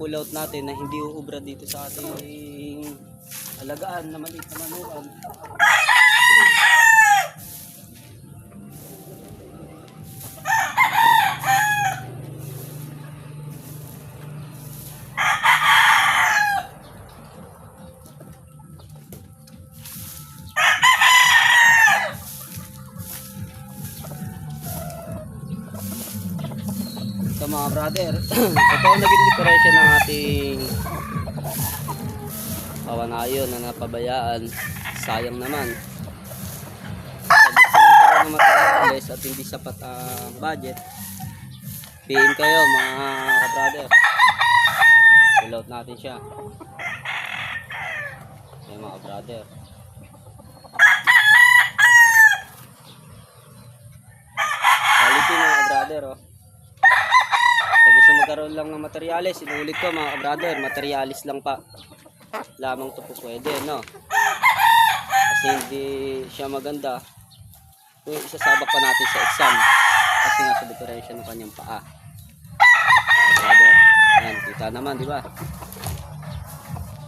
pull out natin na hindi uubra dito sa ating alagaan na maliit na manukan. Ito mga brother, ito ang naging diferensya ng ating pawanayon na napabayaan. Sayang naman. Sa gusto nyo karoon ng materials at hindi sapat ang budget, PM kayo mga brother. Pull out natin siya. Ayan mga brother. Quality mga brother, oh. Sa gusto magkaroon lang ng materyales, inuulit ko mga brother, materyales lang pa lamang ito po pwede, no? Kasi hindi siya maganda kung isasabak pa natin sa exam kasi nga sa diferensya ng kanyang paa mga brother. Ayan, kita naman, di ba?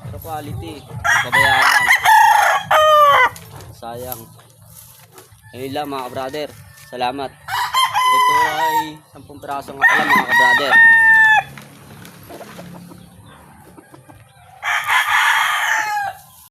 Pero quality, pabayaan lang, sayang. Ayun lang mga brother, salamat. Ito ay 10 piraso nga pala mga brother.